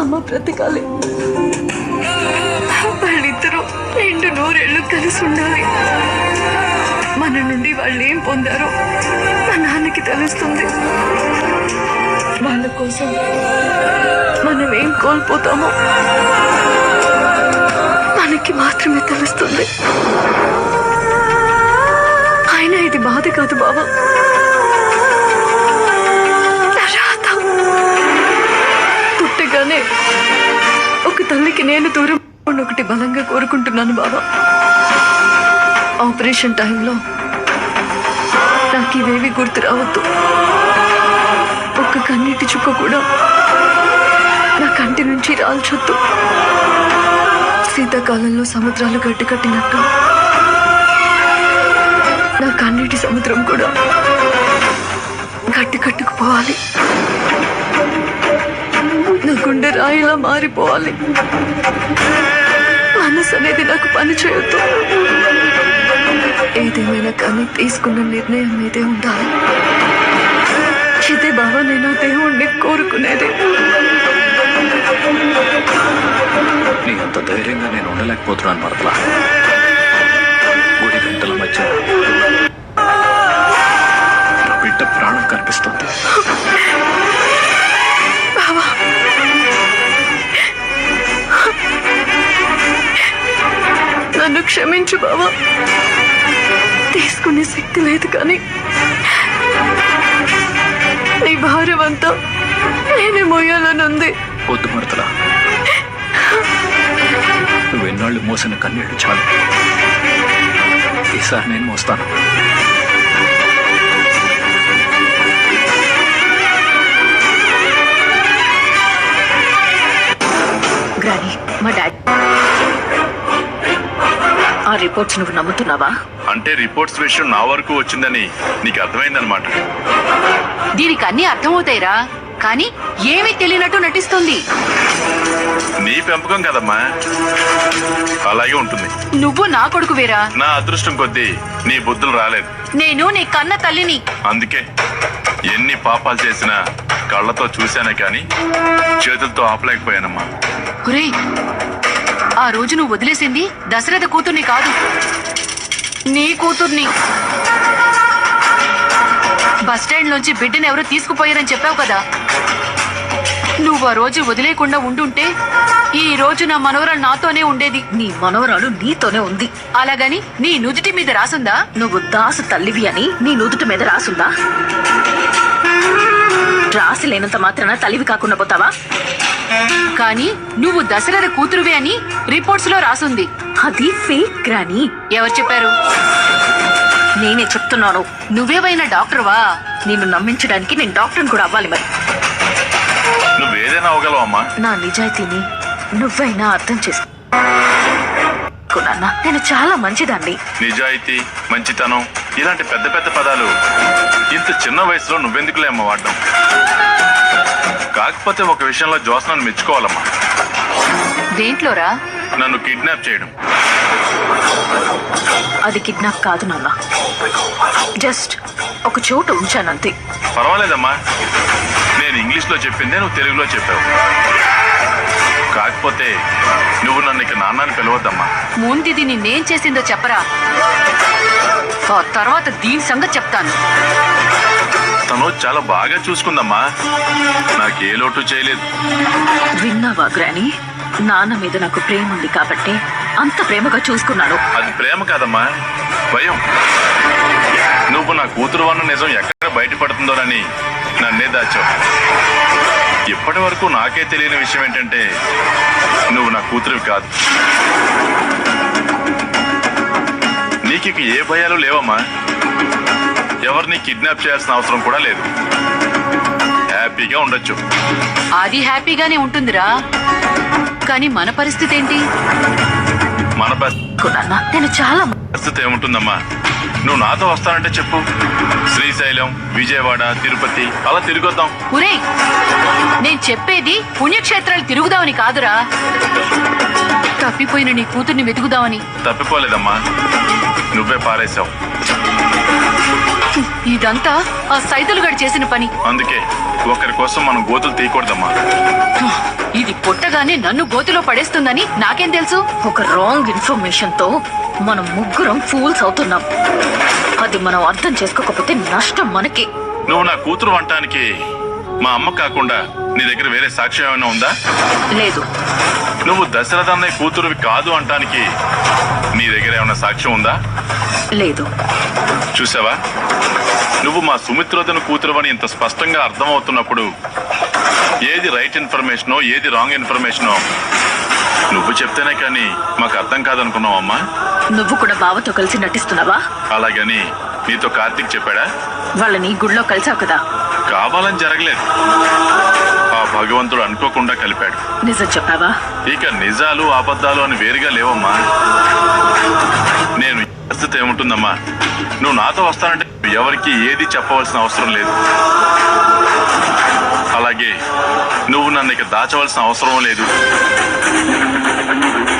అమ్మ బ్రతకాలి. వాళ్ళిద్దరూ 2 నూరేళ్ళు కలిసి ఉండాలి. మన నుండి వాళ్ళు ఏం పొందారో మా నాన్నకి తెలుస్తుంది. వాళ్ళ కోసం మనం ఏం కోల్పోతామో మనకి మాత్రమే తెలుస్తుంది. అయినా ఇది బాధ కాదు బావా, పుట్టగానే ఒక తల్లికి నేను దూరం ఒకటి బలంగా కోరుకుంటున్నాను బావా. ఆపరేషన్ టైంలో నాకు ఇవేవి గుర్తు రావద్దు. ఒక్క కన్నీటి చుక్క కూడా నా కంటి నుంచి రాల్చొద్దు. శీతాకాలంలో సముద్రాలు గడ్డి కట్టినట్టు నా కన్నీటి సముద్రం కూడా గడ్డి కట్టుకుపోవాలి. నా గుండె రాయిలా మారిపోవాలి. మనసు అనేది నాకు పని చేయొద్దు. ఏదేమైనా కానీ తీసుకున్న నిర్ణయం మీదే ఉండాలి. ఇదే బావా నేను దేవుణ్ణి కోరుకునేది. నీ అంత ధైర్యంగా నేను ఉండలేకపోతున్నాను మరలా. గుడి గంటల మధ్య నా బిడ్డ ప్రాణం కనిపిస్తుంది. బావా నన్ను క్షమించు బావా. తీసుకునే శక్తి లేదు కానీ నీ భారం అంతా నేనే మోయాలనుంది. వద్దు మరతలా, నువ్వెన్నాళ్ళు మోసిన కన్నీళ్లు చాలు. ఈసారి నేను మోస్తాను. గ్రాని, మా డాడీ ఆ రిపోర్ట్స్ నువ్వు నమ్ముతున్నావా? అంటే రిపోర్ట్స్ విషయం నా వరకు వచ్చిందని నీకు అర్థమైందనమాట. దీనికి అన్ని అర్థమవుతాయిరా, కానీ ఏమీ తెలియనట్టు నటిస్తుంది. నీ పెంపకం కదమ్మా, అలాగే ఉంటుంది. నువ్వు నా కొడుకు వేరా. నా అదృష్టం కొద్దీ నీ బుద్ధులు రాలేదు. నేను నీ కన్న తల్లిని. అందుకే ఎన్ని పాపాలు చేసినా కళ్ళతో చూశానే కానీ చేతులతో ఆపలేకపోయానమ్మా. ఒరేయ్, ఆ రోజు నువ్వు వదిలేసింది దశరథ కూతుర్ని కాదు, నీ కూతుర్ని. బస్టాండ్ నుంచి బిడ్డను ఎవరో తీసుకుపోయారని చెప్పావు కదా. నువ్వు ఆ రోజు వదిలేకుండా ఉండుంటే ఈ రోజు నా మనవరాలు నాతోనే ఉండేది. నీ మనవరాలు నీతోనే ఉంది. అలాగని నీ నుదుటి మీద రాసుందా? నువ్వు దాసు తల్లివి అని నీ నుదుటి మీద రాసుందా? రాసి లేనంత మాత్రాన తల్లివి కాకుండా పోతావా? కానీ నువ్వు దశరథ కూతురువే అని రిపోర్ట్స్ లో రాసుంది. అది ఫేక్ గ్రాని. ఎవరు చెప్పారు? నేనే చెప్తున్నాను. నువ్వేవైనా డాక్టర్వా? నిన్ను నమ్మించడానికి నేను డాక్టర్ని కూడా అవ్వాలి. మరి నువ్వేదైనా అవగలవమ్మా. నా నిజాయితీని నువ్వైనా అర్థం చేసుకున్నా. నేను చాలా మంచిదాన్ని. నిజాయితీ, మంచితనం ఇలాంటి పెద్ద పెద్ద పదాలు ఇంత చిన్న వయసులో నువ్వెందుకులే అమ్మ వాడడం. కాకపోతే ఒక విషయంలో జ్యోత్స్నాన్ని మెచ్చుకోవాలమ్మా. దేంట్లోరా? నన్ను కిడ్నాప్ చేయడం. అది కిడ్నాప్ కాదు నాన్న, జస్ట్ ఒక చోట ఉంచానంతే. పర్వాలేదమ్మా, నేను ఇంగ్లీష్లో చెప్పిందే నువ్వు తెలుగులో చెప్పావు. కాకపోతే నువ్వు నన్ను ఇక నాన్నని పిలవద్దమ్మా. ముందిది నిన్నేం చేసిందో చెప్పరా, ఆ తర్వాత దీని సంగతి చెప్తాను. తను చాలా బాగా చూసుకుందమ్మా, నాకే లోటు చేయలేదు. విన్నావా గ్రాని? నాన్న మీద నాకు ప్రేమ ఉంది కాబట్టి అంత ప్రేమగా చూసుకున్నాను. అది ప్రేమ కాదమ్మా, భయం. నువ్వు నా కూతురు అన్న నిజం ఎక్కడ బయటపడుతుందోనని నన్నే దాచావు. ఇప్పటి వరకు నాకే తెలియని విషయం ఏంటంటే నువ్వు నా కూతురువి కాదు. నీకు ఏ భయాలు లేవమ్మా. ఎవరిని కిడ్నాప్ చేయాల్సిన అవసరం కూడా లేదు. హ్యాపీగా ఉండొచ్చు. అది హ్యాపీగానే ఉంటుందిరా, కానీ మన పరిస్థితి ఏంటి? మన నేను చాలా పరిస్థితి ఏముంటుందమ్మా? నువ్వు నాతో వస్తానంటే చెప్పు, శ్రీశైలం, విజయవాడ, తిరుపతి అలా తిరిగొద్దాం. ఒరేయ్, నేను చెప్పేది పుణ్యక్షేత్రాలు తిరుగుదామని కాదురా, తప్పిపోయిన నీ కూతుర్ని వెతుకుదామని. తప్పిపోలేదమ్మా, నువ్వే పారేశావు. ఇదంతా ఆ సైతులుగాడు చేసిన పని. అందుకే ఒకరి కోసం మనం గోతులు తీయకూడదమ్మా. ఇది పుట్టగానే నన్ను గోతిలో పడేస్తుందని నాకేం తెలుసు? ఒక రాంగ్ ఇన్ఫర్మేషన్ తో మనం ముగ్గురం ఫూల్స్ అవుతున్నాం. అది మనం అర్థం చేసుకోకపోతే నష్టం మనకి. నువ్వు నా కూతురు అంటానికి మా అమ్మ కాకుండా నీ దగ్గర వేరే సాక్ష్యం ఏమైనా ఉందా? లేదు. నువ్వు దశరథ అన్నయ్య కూతురువి కాదు అంటానికి నీ దగ్గర ఏమైనా సాక్ష్యం ఉందా? లేదు. చూసావా, నువ్వు మా సుమిత్రోదన కూతురు అని ఇంత స్పష్టంగా అర్థమవుతున్నప్పుడు ఏది రైట్ ఇన్ఫర్మేషనో ఏది రాంగ్ ఇన్ఫర్మేషనో నువ్వు చెప్తేనే కానీ మాకు అర్థం కాదనుకున్నావమ్మా. నువ్వు కూడా బావతో కలిసి నటిస్తున్నావా? అలాగని నీతో కార్తీక్ చెప్పాడా? వాళ్ళని గుడిలో కలిసావు కదా. కావాలని జరగలేదు, ఆ భగవంతుడు అనుకోకుండా కలిపాడు. నిజం చెప్పావా? ఇక నిజాలు అబద్ధాలు అని వేరుగా లేవమ్మా. నేను పరిస్థితి ఏముంటుందమ్మా, నువ్వు నాతో వస్తానంటే ఎవరికి ఏది చెప్పవలసిన అవసరం లేదు. అలాగే నువ్వు నన్ను ఇక దాచవలసిన అవసరం లేదు.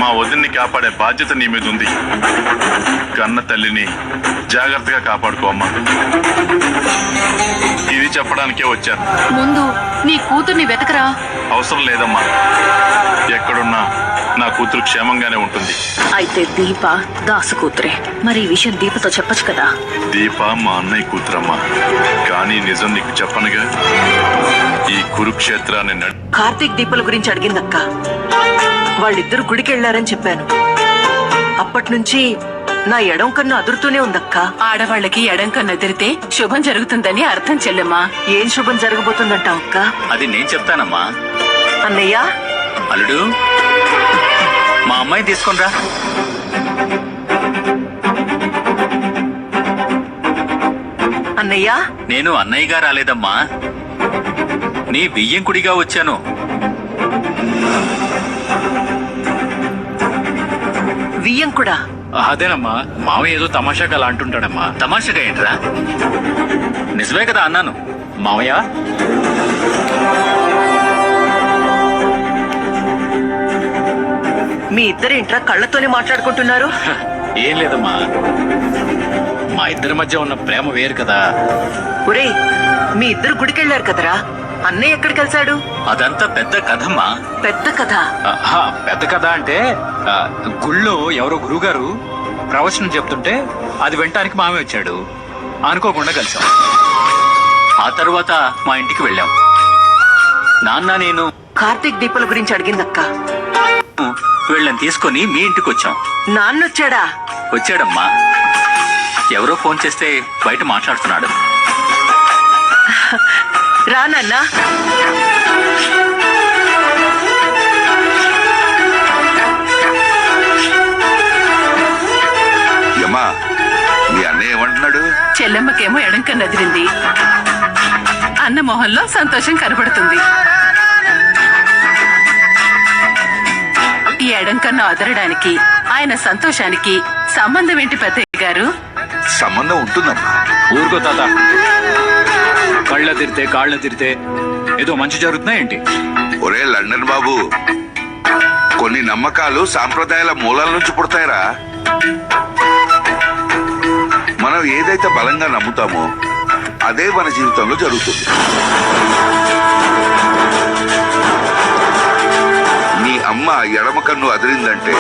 మా వదిన్ని కాపాడే బాధ్యత నీ మీద ఉంది. కన్న తల్లిని జాగ్రత్తగా కాపాడుకోమ్మా. ఇది చెప్పడానికే వచ్చాను. ముందు నీ కూతుర్ని వెతకరా. అవసరం లేదమ్మా, ఎక్కడున్నా నా కూతురు క్షేమంగానే ఉంటుంది. అయితే దీప దాసు కూతురే. మరి ఈ విషయం దీపతో చెప్పొచ్చు కదా. దీప మా అన్నయ్య కూతురమ్మా, కానీ నిజం నీకు చెప్పనుగా. ఈ కురుక్షేత్రాన్ని కార్తీక్ దీపల గురించి అడిగిందక్క. వాళ్ళిద్దరు గుడికి వెళ్లారని చెప్పాను. అప్పటి నుంచి నా ఎడం కన్ను అదురుతూనే ఉందక్క. ఆడవాళ్ళకి ఎడంకన్ను ఎదిరితే శుభం జరుగుతుందని అర్థం చెల్లెమ్మా. ఏం శుభం జరగబోతుందంటావు అక్క? అది నేను చెప్తానమ్మా. అన్నయ్య, అల్లుడు, మా అమ్మాయిని తీసుకొనిరా. అన్నయ్య, నేను అన్నయ్యగా రాలేదమ్మా, నీ బియ్యం కుడిగా వచ్చాను. వియ్యం కూడా? అదేనమ్మా, మామయ్య ఏదో తమాషాగా అలా అంటుంటాడమ్మా. తమాషగా ఏంట్రా? నిజమే కదా అన్నాను. మామయ్య, మీ ఇద్దరేంట్రా కళ్ళతోనే మాట్లాడుకుంటున్నారు? ఏం లేదమ్మా, మా ఇద్దరి మధ్య ఉన్న ప్రేమ వేరు కదా. ఒరేయ్, మీ ఇద్దరు గుడికి వెళ్లారు కదరా, అన్నయ్య ఎక్కడికి వెళ్తాడు? అదంతా పెద్ద కథమ్మా. పెద్ద కథ? పెద్ద కథ అంటే గుళ్ళో ఎవరో గురువుగారు ప్రవచనం చెప్తుంటే అది వినటానికి మామే వచ్చాడు. అనుకోకుండా కలిసాం. ఆ తర్వాత మా ఇంటికి వెళ్ళాం. నాన్న నేను కార్తీక్ దీపల గురించి అడిగిందక్క. వీళ్ళని తీసుకొని మీ ఇంటికి వచ్చాం. నాన్నొచ్చాడా? వచ్చాడమ్మా, ఎవరో ఫోన్ చేస్తే బయట మాట్లాడుతున్నాడు. రా నాన్న. యమ్మా, మీ అన్నయ్య ఏమంటున్నాడు? చెల్లెమ్మకేమో ఎడంకన్ను ఎదిరింది. అన్న మొహంలో సంతోషం కనబడుతుంది. ఈ ఎడంకన్ను అదరడానికి ఆయన సంతోషానికి సంబంధం ఏంటి పెద్దయ్య గారు? సంబంధం ఉంటుందమ్మా. ఊరుకో తాత, కళ్ళ తిరితే కాళ్ళ తిరితే ఏదో మంచి జరుగుతుందా ఏంటి? ఒరే లండన్ బాబు, కొన్ని నమ్మకాలు సాంప్రదాయాల మూలాల నుంచి పుడతాయిరా. మనం ఏదైతే బలంగా నమ్ముతామో అదే మన జీవితంలో జరుగుతుంది. నీ అమ్మ ఎడమ కన్ను అదిరిందంటే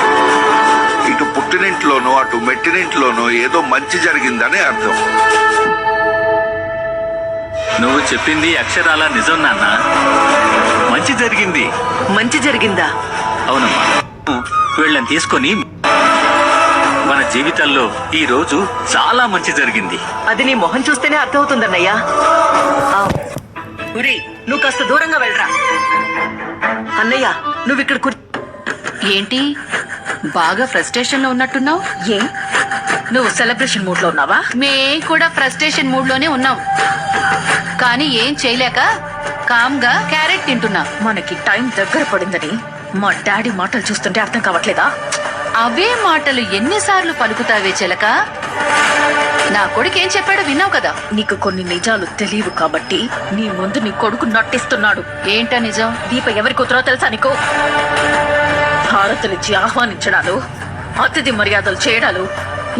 ఇటు పుట్టినింట్లోనో అటు మెట్టినింట్లోనో ఏదో మంచి జరిగిందని అర్థం. నువ్వు చెప్పింది అక్షరాల నిజం నాన్న. మంచి జరిగింది. మంచి జరిగిందా? అవునమ్మా, వీళ్ళని తీసుకొని మన జీవితాల్లో ఈ రోజు చాలా మంచి జరిగింది. అది నీ మొహం చూస్తేనే అర్థమవుతుందన్నయ్యా. ఒరేయ్, నువ్వు కాస్త దూరంగా వెళ్ళరా. అన్నయ్య, నువ్వు ఇక్కడ ఏంటి బాగా ఫ్రస్ట్రేషన్ లో ఉన్నట్టున్నావు? ఏ, నువ్వు సెలబ్రేషన్ మూడ్ లో ఉన్నావా? మేం కూడా ఫ్రస్ట్రేషన్ మూడ్ లోనే ఉన్నాం, కానీ ఏం చేయలేక కామ్గా క్యారెట్ తింటున్నా. మనకి టైం దగ్గర పడిందని మా డాడీ మాటలు చూస్తుంటే అర్థం కావట్లేదా? అవే మాటలు ఎన్నిసార్లు పలుకుతావే చిలక? నా కొడుకు ఏం చెప్పాడో విన్నావు కదా. నీకు కొన్ని నిజాలు తెలియవు కాబట్టి నీ ముందు నీ కొడుకు నటిస్తున్నాడు. ఏంటా నిజం? దీప ఎవరి కూతురో తెలుసా నీకు? హారతులిచ్చి ఆహ్వానించడాలు, అతిథి మర్యాదలు చేయడాలు,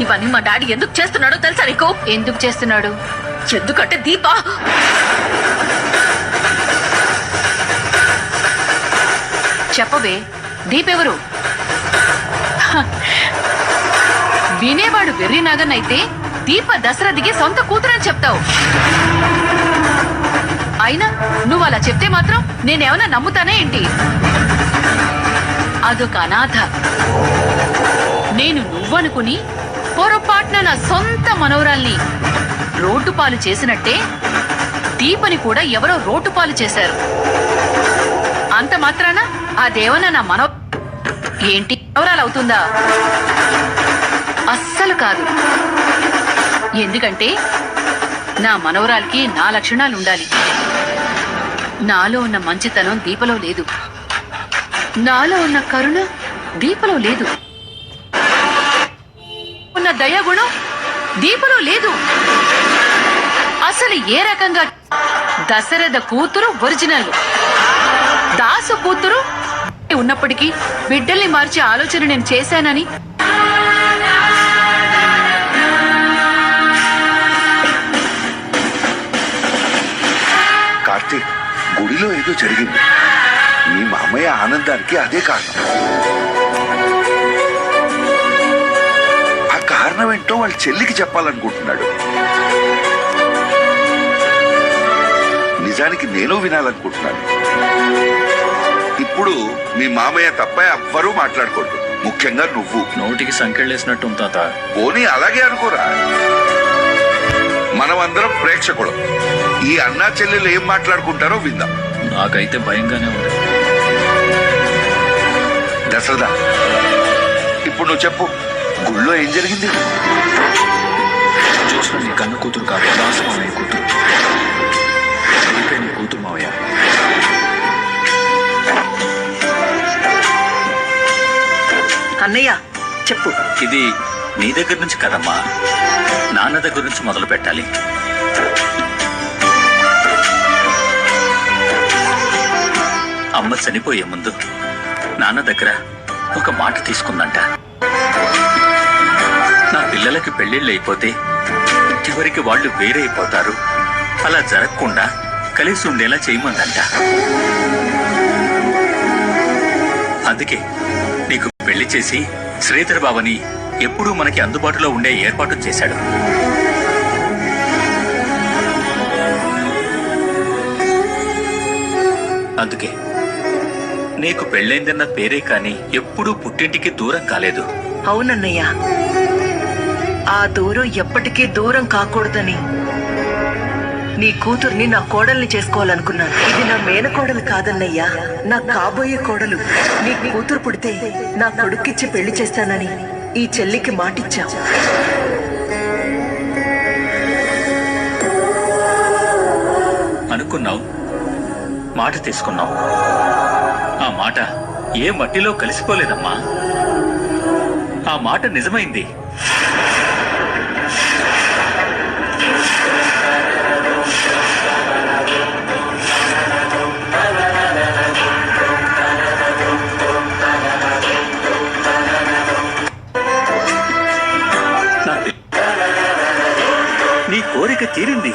ఇవన్నీ మా డాడీ ఎందుకు చేస్తున్నాడో తెలుసా నీకు? ఎందుకు చేస్తున్నాడు? ఎందుకంటే దీప చెప్పవే దీపెవరు? హ, వినేవాడు వెర్రి నాగన్నైతే దీప దశరథికి సొంత కూతురని చెప్తావు. అయినా నువ్వు అలా చెప్తే మాత్రం నేనేమన్నా నమ్ముతానే ఏంటి? అదొక అనాథ. నేను నువ్వనుకుని పొరపాటున నా సొంత మనవరాల్ని రోడ్డు పాలు చేసినట్టే దీపని కూడా ఎవరో రోడ్డు పాలు చేశారు. అంత మాత్రాన అదేమన్నా నా ఏంటి ఎవరాలవుతుందా? అస్సలు కాదు. ఎందుకంటే నా మనవరాలకి నా లక్షణాలుండాలి. నాలో ఉన్న మంచితనం దీపలో లేదు. నాలో ఉన్న కరుణ దీపలో లేదు. ఉన్న దయాగుణం దీపలో లేదు. అసలు ఏ రకంగా దశరథ కూతురు ఒరిజినల్, దాసు కూతురు ఉన్నప్పటికీ బిడ్డల్ని మార్చే ఆలోచన నేను చేశానని కార్తీక్, గుడిలో ఏదో జరిగింది. మీ మామయ్య ఆనందానికి అదే కారణం. ఆ కారణం ఏంటో వాళ్ళ చెల్లికి చెప్పాలనుకుంటున్నాడు. నిజానికి నేను వినాలనుకుంటున్నాను. ఇప్పుడు మీ మామయ్య తప్ప ఎవ్వరూ మాట్లాడకూడదు, ముఖ్యంగా నువ్వు. నోటికి సంకెళ్ళేసినట్టు తాత. పోనీ అలాగే అనుకోరా. మనమందరం ప్రేక్షకులం. ఈ అన్నా చెల్లెలు ఏం మాట్లాడుకుంటారో విందాం. నాకైతే భయంగానే ఉంది. దశరథ, ఇప్పుడు నువ్వు చెప్పు, గుళ్ళో ఏం జరిగింది? చూసిన నీ కన్న కూతురు కాదు, దాసు మామయ్య కూతురు. నీ కూతురు మావయ్య. అన్నయ్య చెప్పు. ఇది నీ దగ్గర నుంచి కదమ్మా, నాన్న దగ్గర నుంచి మొదలు పెట్టాలి. అమ్మ చనిపోయే ముందు నాన్న దగ్గర ఒక మాట తీసుకుందంట. నా పిల్లలకి పెళ్లిళ్ళు అయిపోతే చివరికి వాళ్ళు వేరైపోతారు, అలా జరగకుండా కలిసి ఉండేలా చేయమందంట. అందుకే నీకు పెళ్లి చేసి శ్రీధర్ బాబుని ఎప్పుడూ మనకి అందుబాటులో ఉండే ఏర్పాటు చేశాడు. అందుకే నీకు పెళ్ళైందన్న పేరే కాని ఎప్పుడూ పుట్టింటికి దూరం కాలేదు. అవునన్నయ్య, ఆ దూరం ఎప్పటికీ దూరం కాకూడదని నీ కూతుర్ని నా కోడల్ని చేసుకోవాలనుకున్నాను. ఇది నా మేనకోడలు కాదన్నయ్యా, నా కాబోయే కోడలు. నీ కూతురు పుడితే నా కొడుక్కిచ్చి పెళ్లి చేస్తానని ఈ చెల్లికి మాటిచ్చావు. అనుకున్నావు, మాట తీసుకున్నావు. ఆ మాట ఏ మట్టిలో కలిసిపోలేదమ్మా. ఆ మాట నిజమైంది. నీ కోరిక తీరింది.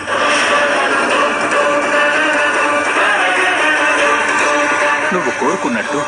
నువ్వు కోరుకున్నట్టు